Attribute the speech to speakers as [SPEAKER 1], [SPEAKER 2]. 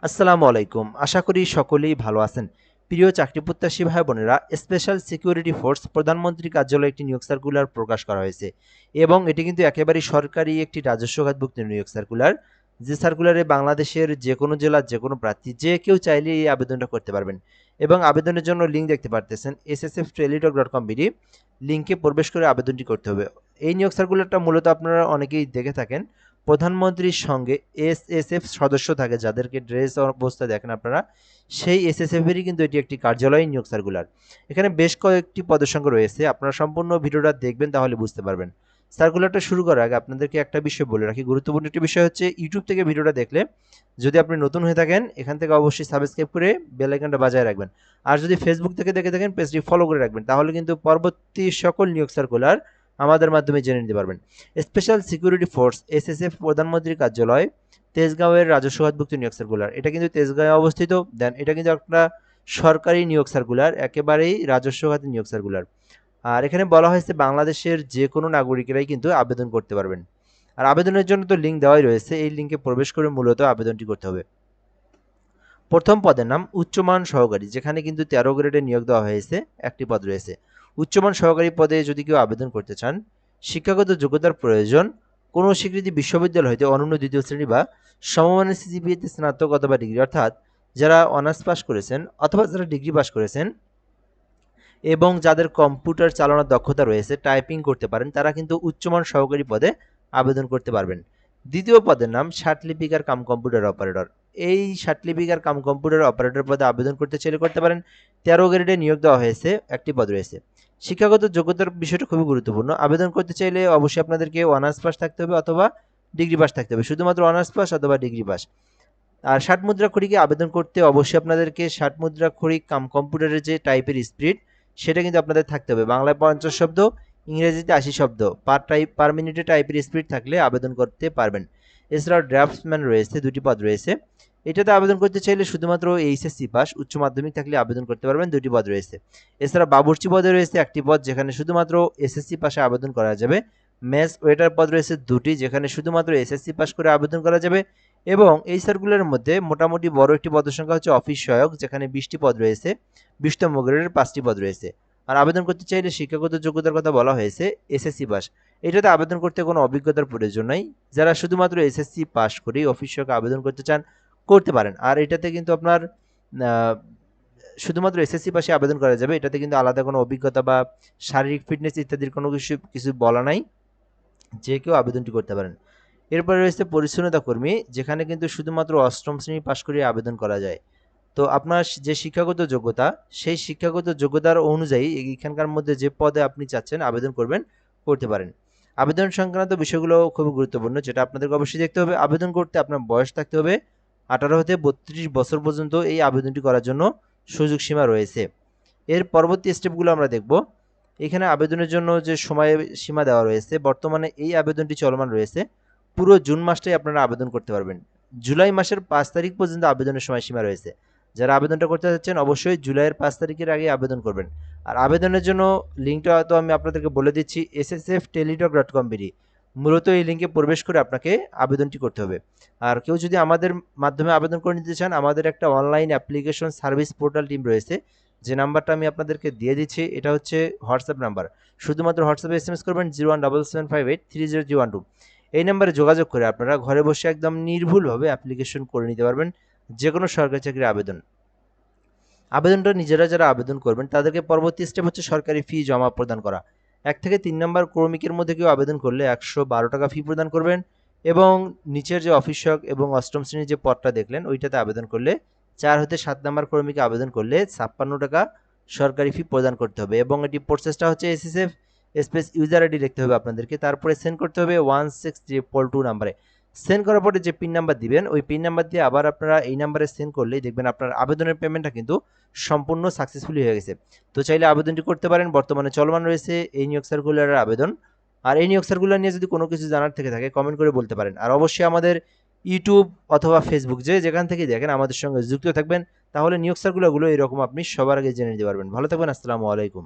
[SPEAKER 1] আসসালামু আলাইকুম। আশা করি সকলেই ভালো আছেন। প্রিয় চাকরি প্রত্যাশী ভাই বোনেরা, স্পেশাল সিকিউরিটি ফোর্স প্রধানমন্ত্রী কার্যালয়ে একটি নিয়োগ সার্কুলার প্রকাশ করা হয়েছে এবং এটি কিন্তু একেবারেই সরকারি একটি রাজস্ব খাতভুক্ত নিয়োগ সার্কুলার। যে সার্কুলারে বাংলাদেশের যে কোনো জেলার যে কোনো প্রার্থী যে কেউ চাইলে এই আবেদনটা করতে পারবেন এবং আবেদনের জন্য লিঙ্ক দেখতে পারতেছেন ssftrailytalk.com লিঙ্কে প্রবেশ করে আবেদনটি করতে হবে। এই নিয়োগ সার্কুলারটা মূলত আপনারা অনেকেই দেখে থাকেন। প্রধানমন্ত্রীর সঙ্গে এসএসএফ সদস্য থাকে যাদেরকে ড্রেস অবস্থায় দেখেন আপনারা, সেই এসএসএফেরই কিন্তু এটি একটি কার্যালয় নিয়োগ সার্কুলার। এখানে বেশ কয়েকটি পদের সংখ্যা রয়েছে, আপনারা সম্পূর্ণ ভিডিওটা দেখবেন তাহলে বুঝতে পারবেন। সার্কুলারটা শুরু করার আগে আপনাদেরকে একটা বিষয় বলে রাখি, গুরুত্বপূর্ণ একটি বিষয় হচ্ছে ইউটিউব থেকে ভিডিওটা দেখলে যদি আপনি নতুন হয়ে থাকেন এখান থেকে অবশ্যই সাবস্ক্রাইব করে বেল আইকনটা বাজায় রাখবেন। আর যদি ফেসবুক থেকে দেখে থাকেন পেজটি ফলো করে রাখবেন, তাহলে কিন্তু পরবর্তী সকল নিয়োগ সার্কুলার আমাদের মাধ্যমে জেনে নিতে পারবেন। স্পেশাল সিকিউরিটি ফোর্স এসএসএফ প্রধানমন্ত্রীর কার্যালয়, তেজগাঁওয়ের রাজস্ব খাতভুক্ত নিয়োগ সার্কুলার। এটা কিন্তু তেজগাঁয়ে অবস্থিত। দেন এটা কিন্তু একটা সরকারি নিয়োগ সার্কুলার, একেবারেই রাজস্ব খাতের নিয়োগ সার্কুলার। আর এখানে বলা হয়েছে বাংলাদেশের যে কোনো নাগরিকেরাই কিন্তু আবেদন করতে পারবেন। আর আবেদনের জন্য তো লিঙ্ক দেওয়াই রয়েছে, এই লিঙ্কে প্রবেশ করে মূলত আবেদনটি করতে হবে। প্রথম পদের নাম উচ্চমান সহকারী, যেখানে কিন্তু 13 গ্রেডে নিয়োগ দেওয়া হয়েছে, একটি পদ রয়েছে। উচ্চমান সহকারী পদে যদি কেউ আবেদন করতে চান, শিক্ষাগত যোগ্যতার প্রয়োজন কোনো স্বীকৃতি বিশ্ববিদ্যালয় হইতে অনন্য দ্বিতীয় শ্রেণী বা সমমানের সিজিপিএতে স্নাতক অথবা ডিগ্রি, অর্থাৎ যারা অনার্স পাস করেছেন অথবা যারা ডিগ্রি পাস করেছেন এবং যাদের কম্পিউটার চালানোর দক্ষতা রয়েছে, টাইপিং করতে পারেন, তারা কিন্তু উচ্চমান সহকারী পদে আবেদন করতে পারবেন। দ্বিতীয় পদের নাম ষাটলিপিকার কাম কম্পিউটার অপারেটর। এই ষাটলিপিকার কাম কম্পিউটার অপারেটর পদে আবেদন করতে চাইলে করতে পারেন। 13 গ্রেডে নিয়োগ দেওয়া হয়েছে, একটি পদ রয়েছে। শিক্ষাগত যোগ্যতার বিষয়টা খুবই গুরুত্বপূর্ণ। আবেদন করতে চাইলে অবশ্যই আপনাদেরকে অনার্স পাস থাকতে হবে অথবা ডিগ্রি পাস থাকতে হবে, শুধুমাত্র অনার্স পাস অথবা ডিগ্রি পাস। আর 60 মুদ্রাক্ষরিকে আবেদন করতে অবশ্যই আপনাদেরকে 60 মুদ্রাক্ষরী কাম কম্পিউটারের যে টাইপের স্পিড সেটা কিন্তু আপনাদের থাকতে হবে। বাংলায় 50 শব্দ, ইংরেজিতে 80 শব্দ পার মিনিটে টাইপের স্পিড থাকলে আবেদন করতে পারবেন। এছাড়াও ড্রাফটসম্যান রয়েছে, দুটি পদ রয়েছে। এটাতে আবেদন করতে চাইলে শুধুমাত্র এইচএসসি পাস, উচ্চ মাধ্যমিক থাকলে আবেদন করতে পারবেন, দুটি পদ রয়েছে। এছাড়া বাবুর্চি পদে রয়েছে একটি পদ, যেখানে শুধুমাত্র এসএসসি পাশে আবেদন করা যাবে। মেস ওয়েটার পদ রয়েছে দুটি, যেখানে শুধুমাত্র এসএসসি পাস করে আবেদন করা যাবে। এবং এই সার্কুলারের মধ্যে মোটামুটি বড় একটি পদের সংখ্যা হচ্ছে অফিস সহায়ক, যেখানে 20টি পদ রয়েছে, 20তম গ্রেডের 5টি পদ রয়েছে। আর আবেদন করতে চাইলে শিক্ষাগত যোগ্যতার কথা বলা হয়েছে এসএসসি পাস। এটাতে আবেদন করতে কোনো অভিজ্ঞতার প্রয়োজন নাই, যারা শুধুমাত্র এসএসসি পাস করেই অফিস সহায়ক আবেদন করতে চান করতে পারেন। আর এটাতে কিন্তু আপনার শুধুমাত্র এসএসসি পাশে আবেদন করা যাবে, এটাতে কিন্তু আলাদা কোনো অভিজ্ঞতা বা শারীরিক ফিটনেস ইত্যাদির কোনো কিছু কিছু বলা নাই, যে কেউ আবেদনটি করতে পারেন। এরপরে রয়েছে পরিচ্ছন্নতা কর্মী, যেখানে কিন্তু শুধুমাত্র অষ্টম শ্রেণী পাশ করে আবেদন করা যায়। তো আপনার যে শিক্ষাগত যোগ্যতা, সেই শিক্ষাগত যোগ্যতার অনুযায়ী এখানকার মধ্যে যে পদে আপনি চাচ্ছেন আবেদন করবেন, করতে পারেন। আবেদন সংক্রান্ত বিষয়গুলো খুবই গুরুত্বপূর্ণ, যেটা আপনাদেরকে অবশ্যই দেখতে হবে। আবেদন করতে আপনার বয়স থাকতে হবে 18 হতে 32 বছর পর্যন্ত। এই আবেদনটি করার জন্য সুযোগ সীমা রয়েছে। এর পরবর্তী স্টেপগুলো আমরা দেখব। এখানে আবেদনের জন্য যে সময় সীমা দেওয়া রয়েছে, বর্তমানে এই আবেদনটি চলমান রয়েছে। পুরো জুন মাসটাই আপনারা আবেদন করতে পারবেন। জুলাই মাসের 5 তারিখ পর্যন্ত আবেদনের সময়সীমা রয়েছে। যারা আবেদনটা করতে চাচ্ছেন অবশ্যই জুলাইয়ের 5 তারিখের আগে আবেদন করবেন। আর আবেদনের জন্য লিঙ্কটা তো আমি আপনাদেরকে বলে দিচ্ছি, ssftrailytalk.com মূলত এই লিঙ্কে প্রবেশ করে আপনাকে আবেদনটি করতে হবে। আর কেউ যদি আমাদের মাধ্যমে আবেদন করে নিতে চান, আমাদের একটা online application service portal team রয়েছে, যে নাম্বারটা আমি আপনাদেরকে দিয়ে দিচ্ছি, এটা হচ্ছে হোয়াটসঅ্যাপ নাম্বার। শুধুমাত্র হোয়াটসঅ্যাপে এসএমএস করবেন 01775830312। এই নাম্বারে যোগাযোগ করে আপনারা ঘরে বসে একদম নির্ভুলভাবে অ্যাপ্লিকেশন করে নিতে পারবেন যে কোনো সরকারি চাকরির আবেদন। আবেদনটা নিজেরা যারা আবেদন করবেন তাদেরকে পরবর্তী স্টেপ হচ্ছে সরকারি ফি জমা প্রদান করা। 1 থেকে 3 নম্বর ক্রমিকের মধ্যে কেউ আবেদন করলে 112 টাকা ফি প্রদান করবেন এবং নিচের যে অফিস সহায়ক এবং অষ্টম শ্রেণীর যে পদটা দেখলেন ওইটাতে আবেদন করলে 4 হতে 7 নম্বর ক্রমিকে আবেদন করলে 56 টাকা সরকারি ফি প্রদান করতে হবে। এবং এটি প্রসেসটা হচ্ছে এসএসএফ স্পেস ইউজার আইডি লিখতে হবে আপনাদেরকে, তারপরে সেন্ড করতে হবে 16322 নাম্বারে। সেন্ড করার পরে যে পিন নাম্বার দিবেন, ওই পিন নাম্বার দিয়ে আবার আপনারা এই নাম্বারে সেন্ড করলেই দেখবেন আপনার আবেদনের পেমেন্টটা কিন্তু সম্পূর্ণ সাকসেসফুলি হয়ে গেছে। তো চাইলে আবেদনটি করতে পারেন, বর্তমানে চলমান রয়েছে এই নিয়োগ সার্কুলারের আবেদন। আর এই নিয়োগ সার্কুলার নিয়ে যদি কোনো কিছু জানার থেকে থাকে কমেন্ট করে বলতে পারেন। আর অবশ্যই আমাদের ইউটিউব অথবা ফেসবুক যেখান থেকে দেখেন আমাদের সঙ্গে যুক্ত থাকবেন, তাহলে নিয়োগ সার্কুলারগুলো এরকম আপনি সবার আগে জেনে নিতে পারবেন। ভালো থাকবেন, আসসালামু আলাইকুম।